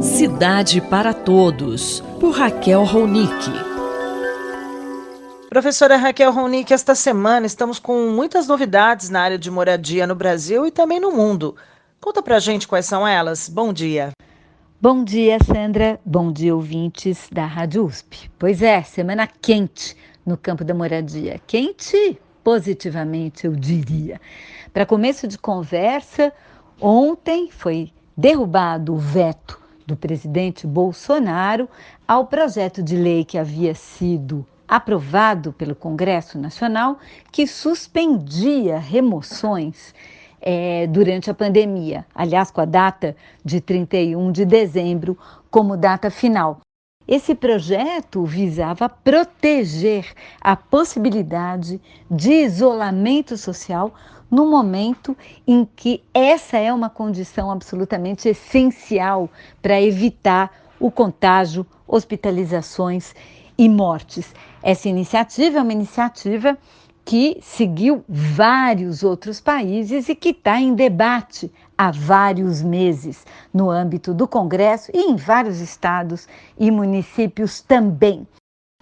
Cidade para Todos, por Raquel Ronick. Professora Raquel Ronick, esta semana estamos com muitas novidades na área de moradia no Brasil e também no mundo. Conta pra gente quais são elas. Bom dia. Bom dia, Sandra. Bom dia, ouvintes da Rádio USP. Pois é, semana quente no campo da moradia. Quente positivamente, eu diria. Para começo de conversa, ontem foi derrubado o veto do presidente Bolsonaro ao projeto de lei que havia sido aprovado pelo Congresso Nacional, que suspendia remoções durante a pandemia, aliás, com a data de 31 de dezembro como data final. Esse projeto visava proteger a possibilidade de isolamento social no momento em que essa é uma condição absolutamente essencial para evitar o contágio, hospitalizações e mortes. Essa iniciativa é uma iniciativa que seguiu vários outros países e que está em debate há vários meses no âmbito do Congresso e em vários estados e municípios também.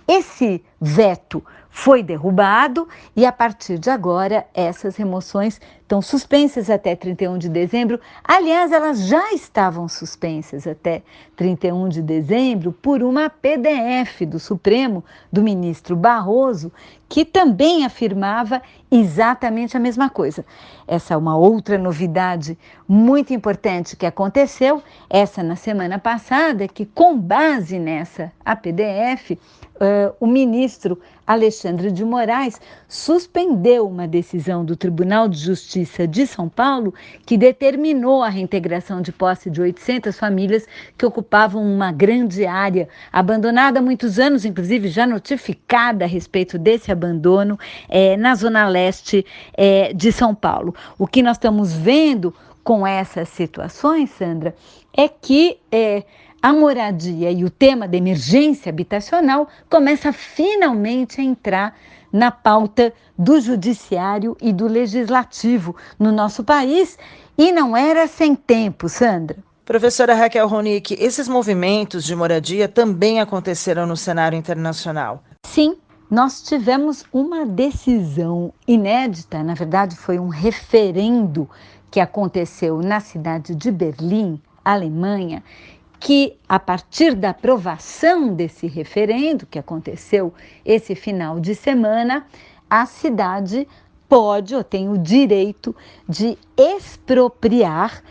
Esse veto foi derrubado e, a partir de agora, essas remoções estão suspensas até 31 de dezembro. Aliás, elas já estavam suspensas até 31 de dezembro por uma PDF do Supremo, do ministro Barroso, que também afirmava exatamente a mesma coisa. Essa é uma outra novidade muito importante que aconteceu, essa na semana passada, que com base nessa PDF, o ministro Alexandre de Moraes suspendeu uma decisão do Tribunal de Justiça de São Paulo que determinou a reintegração de posse de 800 famílias que ocupavam uma grande área abandonada há muitos anos, inclusive já notificada a respeito desse abandono na zona leste de São Paulo. O que nós estamos vendo com essas situações, Sandra, é que a moradia e o tema da emergência habitacional começa finalmente a entrar na pauta do judiciário e do legislativo no nosso país, e não era sem tempo, Sandra. Professora Raquel Ronick, esses movimentos de moradia também aconteceram no cenário internacional? Sim, nós tivemos uma decisão inédita, na verdade foi um referendo que aconteceu na cidade de Berlim, Alemanha, que, a partir da aprovação desse referendo, que aconteceu esse final de semana, a cidade pode ou tem o direito de expropriar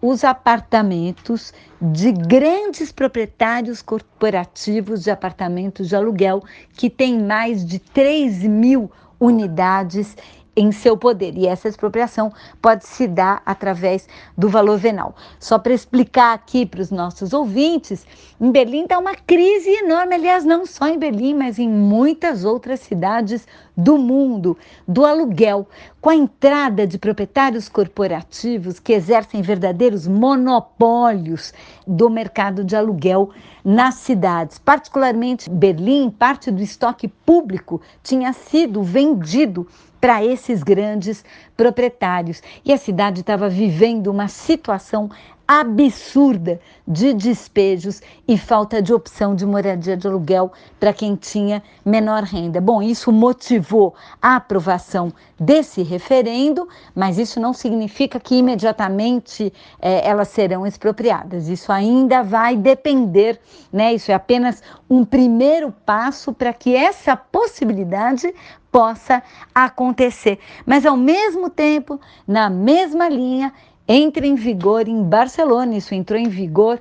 os apartamentos de grandes proprietários corporativos de apartamentos de aluguel que têm mais de 3.000 unidades em seu poder, e essa expropriação pode se dar através do valor venal. Só para explicar aqui para os nossos ouvintes, em Berlim está uma crise enorme, aliás, não só em Berlim, mas em muitas outras cidades do mundo, do aluguel, com a entrada de proprietários corporativos que exercem verdadeiros monopólios do mercado de aluguel nas cidades. Particularmente Berlim, parte do estoque público tinha sido vendido para esses grandes proprietários. E a cidade estava vivendo uma situação absurda de despejos e falta de opção de moradia de aluguel para quem tinha menor renda. Bom, isso motivou a aprovação desse referendo, mas isso não significa que imediatamente elas serão expropriadas. Isso ainda vai depender, né? Isso é apenas um primeiro passo para que essa possibilidade possa acontecer. Mas, ao mesmo tempo, na mesma linha, entra em vigor em Barcelona, isso entrou em vigor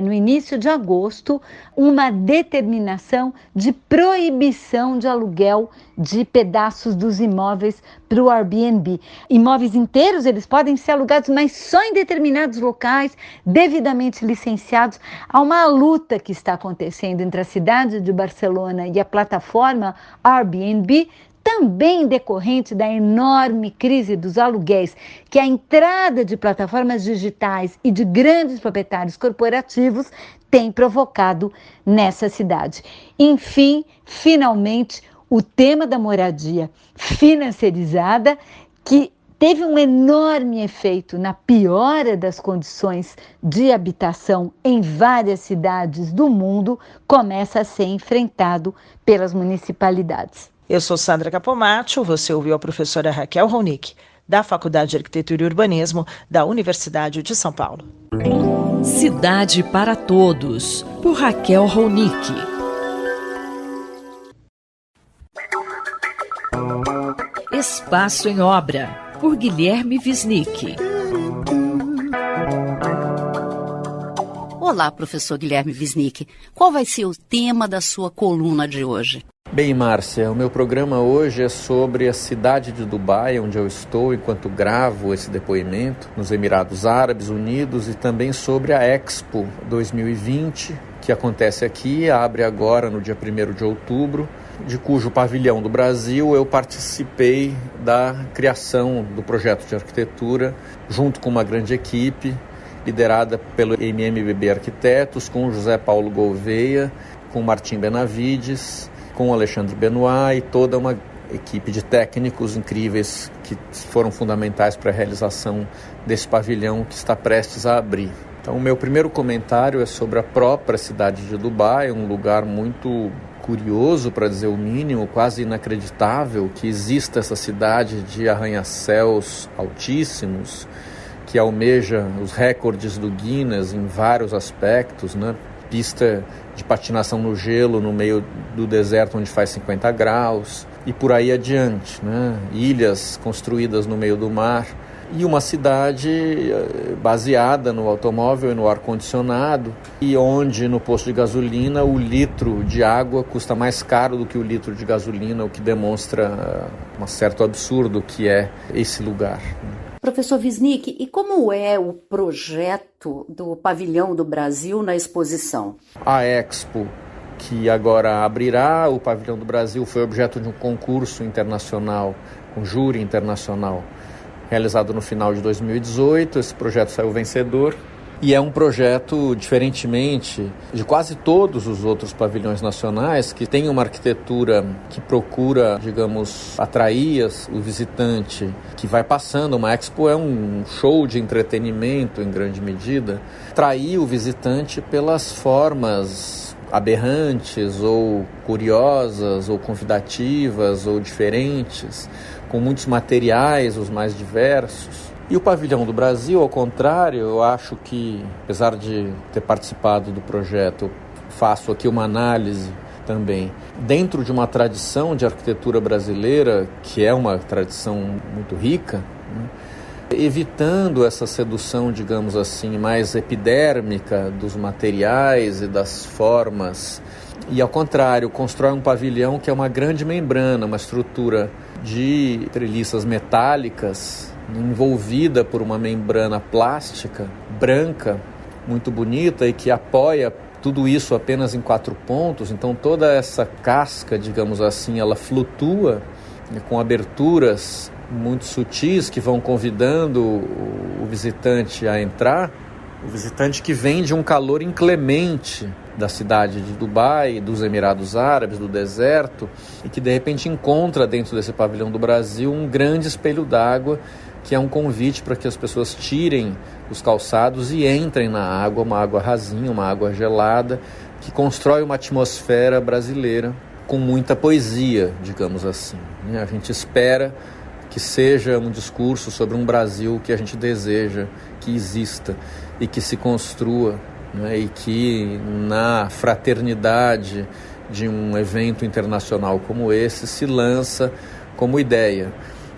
no início de agosto, uma determinação de proibição de aluguel de pedaços dos imóveis para o Airbnb. Imóveis inteiros, eles podem ser alugados, mas só em determinados locais, devidamente licenciados. Há uma luta que está acontecendo entre a cidade de Barcelona e a plataforma Airbnb, também decorrente da enorme crise dos aluguéis, que a entrada de plataformas digitais e de grandes proprietários corporativos tem provocado nessa cidade. Enfim, finalmente, o tema da moradia financiarizada, que teve um enorme efeito na piora das condições de habitação em várias cidades do mundo, começa a ser enfrentado pelas municipalidades. Eu sou Sandra Capomatto, você ouviu a professora Raquel Ronick, da Faculdade de Arquitetura e Urbanismo da Universidade de São Paulo. Cidade para Todos, por Raquel Ronick. Espaço em Obra, por Guilherme Wisnik. Olá, professor Guilherme Wisnik. Qual vai ser o tema da sua coluna de hoje? Bem, Márcia, o meu programa hoje é sobre a cidade de Dubai, onde eu estou enquanto gravo esse depoimento, nos Emirados Árabes Unidos, e também sobre a Expo 2020, que acontece aqui, abre agora no dia 1º de outubro, de cujo pavilhão do Brasil eu participei da criação do projeto de arquitetura, junto com uma grande equipe, liderada pelo MMBB Arquitetos, com José Paulo Gouveia, com Martim Benavides, com Alexandre Benoit e toda uma equipe de técnicos incríveis que foram fundamentais para a realização desse pavilhão que está prestes a abrir. Então, o meu primeiro comentário é sobre a própria cidade de Dubai, um lugar muito curioso, para dizer o mínimo, quase inacreditável que exista essa cidade de arranha-céus altíssimos, que almeja os recordes do Guinness em vários aspectos, né? Pista de patinação no gelo no meio do deserto onde faz 50 graus e por aí adiante, né? Ilhas construídas no meio do mar e uma cidade baseada no automóvel e no ar-condicionado e onde no posto de gasolina o litro de água custa mais caro do que o litro de gasolina, o que demonstra um certo absurdo que é esse lugar. Professor Wisnik, e como é o projeto do Pavilhão do Brasil na exposição? A Expo, que agora abrirá, o Pavilhão do Brasil foi objeto de um concurso internacional, com júri internacional, realizado no final de 2018. Esse projeto saiu vencedor. E é um projeto, diferentemente de quase todos os outros pavilhões nacionais, que tem uma arquitetura que procura, digamos, atrair o visitante que vai passando. Uma Expo é um show de entretenimento, em grande medida. Atrair o visitante pelas formas aberrantes ou curiosas ou convidativas ou diferentes, com muitos materiais, os mais diversos. E o Pavilhão do Brasil, ao contrário, eu acho que, apesar de ter participado do projeto, faço aqui uma análise também, dentro de uma tradição de arquitetura brasileira, que é uma tradição muito rica, né? Evitando essa sedução, digamos assim, mais epidérmica dos materiais e das formas, e ao contrário, constrói um pavilhão que é uma grande membrana, uma estrutura de treliças metálicas, envolvida por uma membrana plástica, branca, muito bonita e que apoia tudo isso apenas em 4 pontos. Então toda essa casca, digamos assim, ela flutua, né, com aberturas muito sutis que vão convidando o visitante a entrar. O visitante que vem de um calor inclemente da cidade de Dubai, dos Emirados Árabes, do deserto, e que de repente encontra dentro desse pavilhão do Brasil um grande espelho d'água, que é um convite para que as pessoas tirem os calçados e entrem na água, uma água rasinha, uma água gelada, que constrói uma atmosfera brasileira com muita poesia, digamos assim. A gente espera que seja um discurso sobre um Brasil que a gente deseja que exista e que se construa, né, e que na fraternidade de um evento internacional como esse se lança como ideia.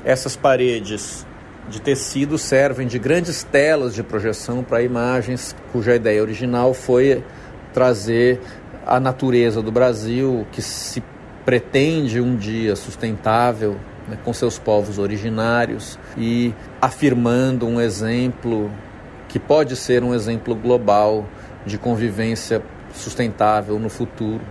Essas paredes de tecido servem de grandes telas de projeção para imagens cuja ideia original foi trazer a natureza do Brasil, que se pretende um dia sustentável, né, com seus povos originários, e afirmando um exemplo que pode ser um exemplo global de convivência sustentável no futuro.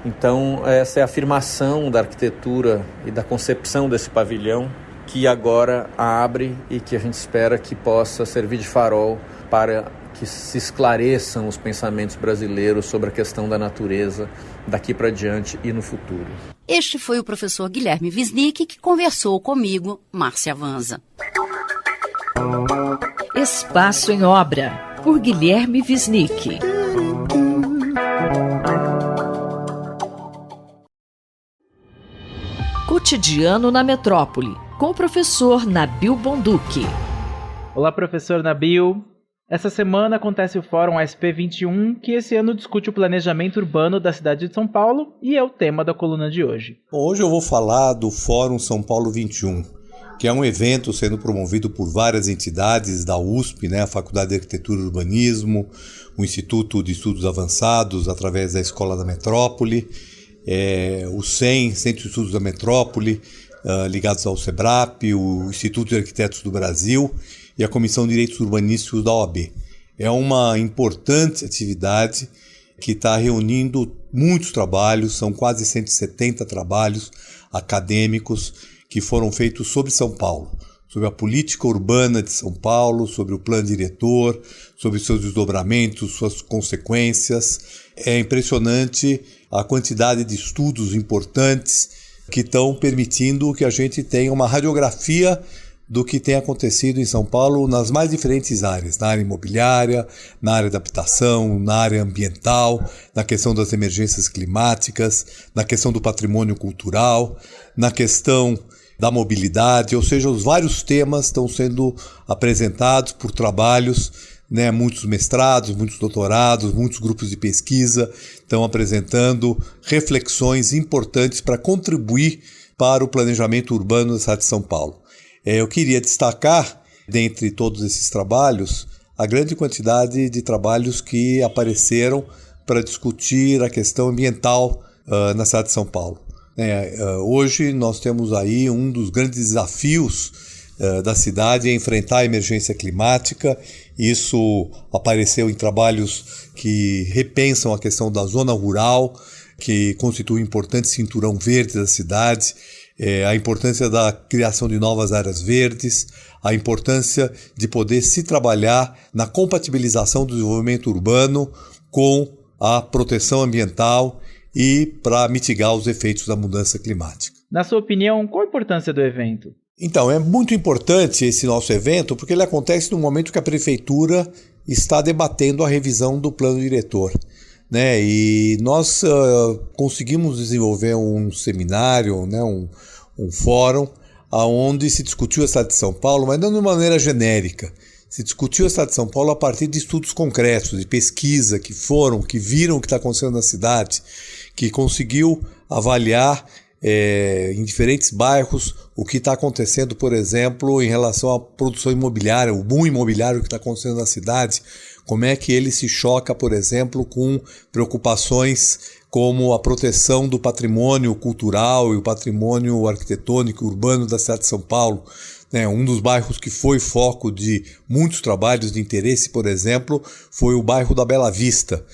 Então, essa é a afirmação da arquitetura e da concepção desse pavilhão, que agora abre e que a gente espera que possa servir de farol para que se esclareçam os pensamentos brasileiros sobre a questão da natureza daqui para diante e no futuro. Este foi o professor Guilherme Wisnik, que conversou comigo, Márcia Vanza. Espaço em Obra, por Guilherme Wisnik. Cotidiano na Metrópole, com o professor Nabil Bonduki. Olá, professor Nabil. Essa semana acontece o Fórum ASP21, que esse ano discute o planejamento urbano da cidade de São Paulo e é o tema da coluna de hoje. Hoje eu vou falar do Fórum São Paulo 21, que é um evento sendo promovido por várias entidades da USP, a Faculdade de Arquitetura e Urbanismo, o Instituto de Estudos Avançados, através da Escola da Metrópole, o CEM, Centro de Estudos da Metrópole, ligados ao SEBRAP, o Instituto de Arquitetos do Brasil e a Comissão de Direitos Urbanísticos da OAB. É uma importante atividade que está reunindo muitos trabalhos, são quase 170 trabalhos acadêmicos que foram feitos sobre São Paulo, sobre a política urbana de São Paulo, sobre o plano diretor, sobre seus desdobramentos, suas consequências. É impressionante a quantidade de estudos importantes que estão permitindo que a gente tenha uma radiografia do que tem acontecido em São Paulo nas mais diferentes áreas, na área imobiliária, na área da habitação, na área ambiental, na questão das emergências climáticas, na questão do patrimônio cultural, na questão da mobilidade, ou seja, os vários temas estão sendo apresentados por trabalhos, muitos mestrados, muitos doutorados, muitos grupos de pesquisa estão apresentando reflexões importantes para contribuir para o planejamento urbano da cidade de São Paulo. Eu queria destacar, dentre todos esses trabalhos, a grande quantidade de trabalhos que apareceram para discutir a questão ambiental na cidade de São Paulo. Hoje nós temos aí um dos grandes desafios da cidade é enfrentar a emergência climática. Isso apareceu em trabalhos que repensam a questão da zona rural, que constitui um importante cinturão verde da cidade, a importância da criação de novas áreas verdes, a importância de poder se trabalhar na compatibilização do desenvolvimento urbano com a proteção ambiental e para mitigar os efeitos da mudança climática. Na sua opinião, qual a importância do evento? Então, é muito importante esse nosso evento porque ele acontece no momento que a Prefeitura está debatendo a revisão do plano diretor. E nós conseguimos desenvolver um seminário, um fórum, onde se discutiu a cidade de São Paulo, mas não de maneira genérica. Se discutiu a cidade de São Paulo a partir de estudos concretos, de pesquisa que viram o que está acontecendo na cidade, que conseguiu avaliar em diferentes bairros o que está acontecendo, por exemplo, em relação à produção imobiliária, o boom imobiliário que está acontecendo na cidade, como é que ele se choca, por exemplo, com preocupações como a proteção do patrimônio cultural e o patrimônio arquitetônico urbano da cidade de São Paulo. Um dos bairros que foi foco de muitos trabalhos de interesse, por exemplo, foi o bairro da Bela Vista,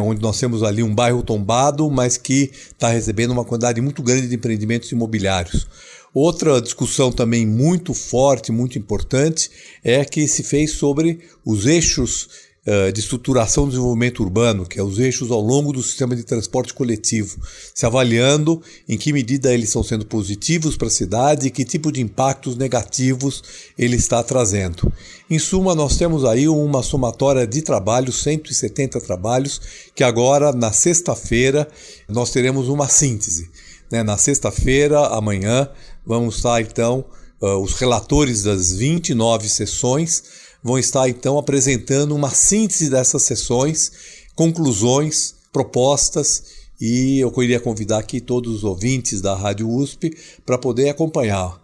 onde nós temos ali um bairro tombado, mas que está recebendo uma quantidade muito grande de empreendimentos imobiliários. Outra discussão também muito forte, muito importante, é que se fez sobre os eixos de estruturação do desenvolvimento urbano, que é os eixos ao longo do sistema de transporte coletivo, se avaliando em que medida eles estão sendo positivos para a cidade e que tipo de impactos negativos ele está trazendo. Em suma, nós temos aí uma somatória de trabalhos, 170 trabalhos, que agora, na sexta-feira, nós teremos uma síntese. Na sexta-feira, amanhã, vamos estar, então, os relatores das 29 sessões vão estar, então, apresentando uma síntese dessas sessões, conclusões, propostas, e eu queria convidar aqui todos os ouvintes da Rádio USP para poder acompanhar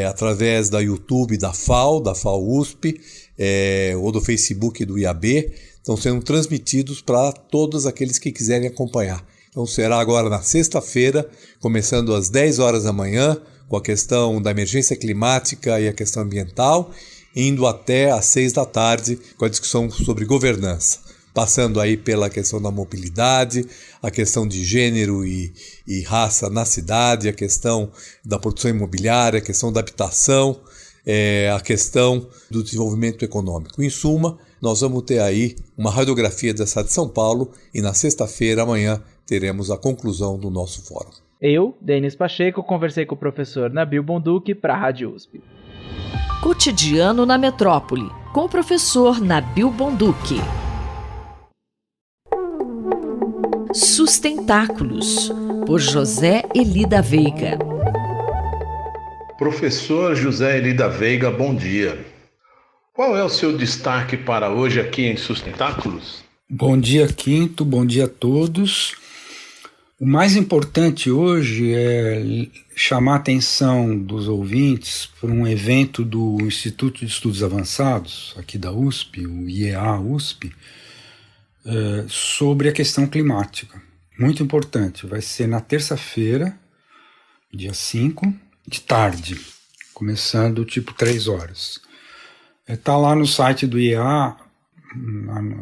através da YouTube da FAO USP, ou do Facebook do IAB, estão sendo transmitidos para todos aqueles que quiserem acompanhar. Então será agora na sexta-feira, começando às 10 horas da manhã, com a questão da emergência climática e a questão ambiental, indo até às 6 da tarde com a discussão sobre governança, passando aí pela questão da mobilidade, a questão de gênero e raça na cidade, a questão da produção imobiliária, a questão da habitação, a questão do desenvolvimento econômico. Em suma, nós vamos ter aí uma radiografia da cidade de São Paulo e na sexta-feira, amanhã, teremos a conclusão do nosso fórum. Eu, Denis Pacheco, conversei com o professor Nabil Bonduki para a Rádio USP. Cotidiano na Metrópole, com o professor Nabil Bonduki. Sustentáculos, por José Eli da Veiga. Professor José Eli da Veiga, bom dia. Qual é o seu destaque para hoje aqui em Sustentáculos? Bom dia, Quinto, bom dia a todos. O mais importante hoje é chamar a atenção dos ouvintes para um evento do Instituto de Estudos Avançados, aqui da USP, o IEA-USP, sobre a questão climática. Muito importante, vai ser na terça-feira, dia 5, de tarde, começando tipo 3 horas. Está lá no site do IEA,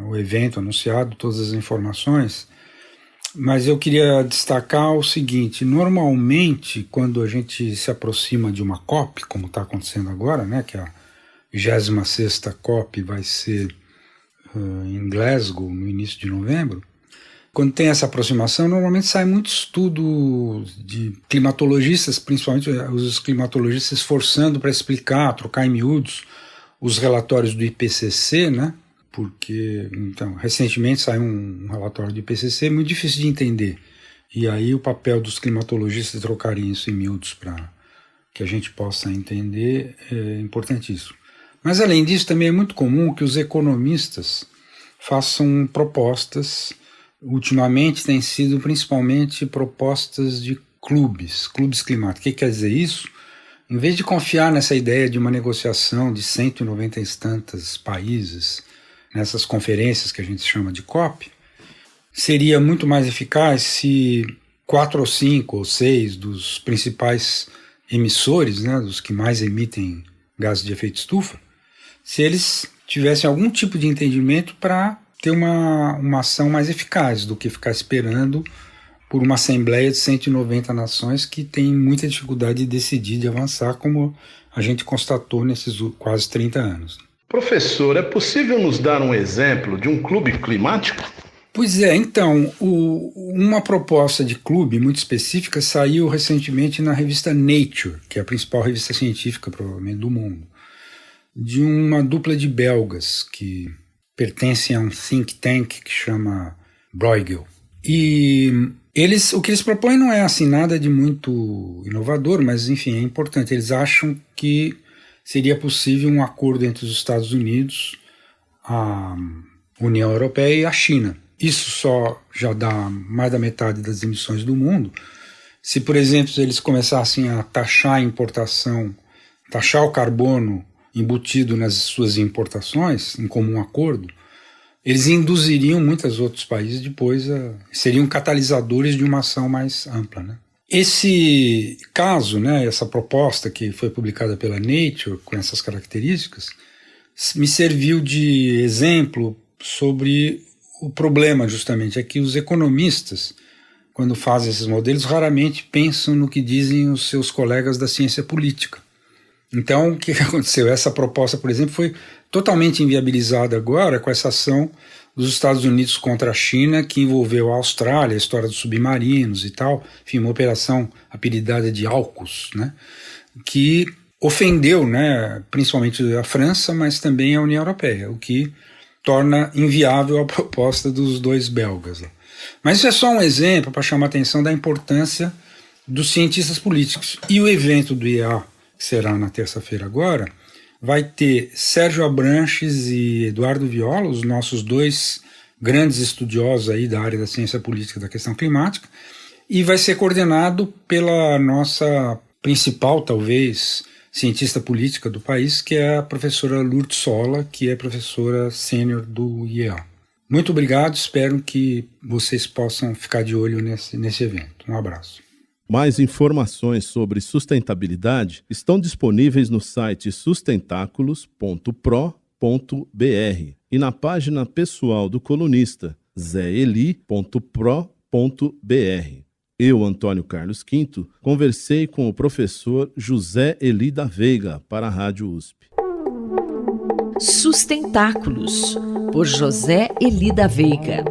o evento anunciado, todas as informações. Mas eu queria destacar o seguinte: normalmente, quando a gente se aproxima de uma COP, como está acontecendo agora, né, que a 26ª COP vai ser em Glasgow, no início de novembro, quando tem essa aproximação, normalmente sai muito estudo de climatologistas, principalmente os climatologistas esforçando para explicar, trocar em miúdos os relatórios do IPCC, né? Porque, então, recentemente saiu um relatório do IPCC muito difícil de entender. E aí o papel dos climatologistas trocarem isso em miúdos para que a gente possa entender é importantíssimo. Mas, além disso, também é muito comum que os economistas façam propostas. Ultimamente tem sido principalmente propostas de clubes climáticos. O que quer dizer isso? Em vez de confiar nessa ideia de uma negociação de 190 e tantos países, nessas conferências que a gente chama de COP, seria muito mais eficaz se 4 ou 5 ou 6 dos principais emissores, né, dos que mais emitem gases de efeito estufa, se eles tivessem algum tipo de entendimento para ter uma ação mais eficaz do que ficar esperando por uma assembleia de 190 nações que tem muita dificuldade de decidir, de avançar, como a gente constatou nesses quase 30 anos. Professor, é possível nos dar um exemplo de um clube climático? Pois é, então, uma proposta de clube muito específica saiu recentemente na revista Nature, que é a principal revista científica, provavelmente, do mundo, de uma dupla de belgas que pertencem a um think tank que chama Bruegel. E o que eles propõem não é assim nada de muito inovador, mas enfim, é importante. Eles acham que seria possível um acordo entre os Estados Unidos, a União Europeia e a China. Isso só já dá mais da metade das emissões do mundo. Se, por exemplo, eles começassem a taxar a importação, taxar o carbono embutido nas suas importações, em comum acordo, eles induziriam muitos outros países depois seriam catalisadores de uma ação mais ampla, né? Esse caso, né, essa proposta que foi publicada pela Nature, com essas características, me serviu de exemplo sobre o problema, justamente, é que os economistas, quando fazem esses modelos, raramente pensam no que dizem os seus colegas da ciência política. Então, o que aconteceu? Essa proposta, por exemplo, foi totalmente inviabilizada agora com essa ação dos Estados Unidos contra a China, que envolveu a Austrália, a história dos submarinos e tal, enfim, uma operação apelidada de AUKUS, né, que ofendeu, né, principalmente a França, mas também a União Europeia, o que torna inviável a proposta dos dois belgas. Mas isso é só um exemplo para chamar a atenção da importância dos cientistas políticos. E o evento do IEA, que será na terça-feira agora, vai ter Sérgio Abranches e Eduardo Viola, os nossos dois grandes estudiosos aí da área da ciência política da questão climática, e vai ser coordenado pela nossa principal, talvez, cientista política do país, que é a professora Lourdes Sola, que é professora sênior do IEA. Muito obrigado, espero que vocês possam ficar de olho nesse evento. Um abraço. Mais informações sobre sustentabilidade estão disponíveis no site sustentáculos.pro.br e na página pessoal do colunista zeeli.pro.br. Eu, Antônio Carlos Quinto, conversei com o professor José Eli da Veiga para a Rádio USP. Sustentáculos, por José Eli da Veiga.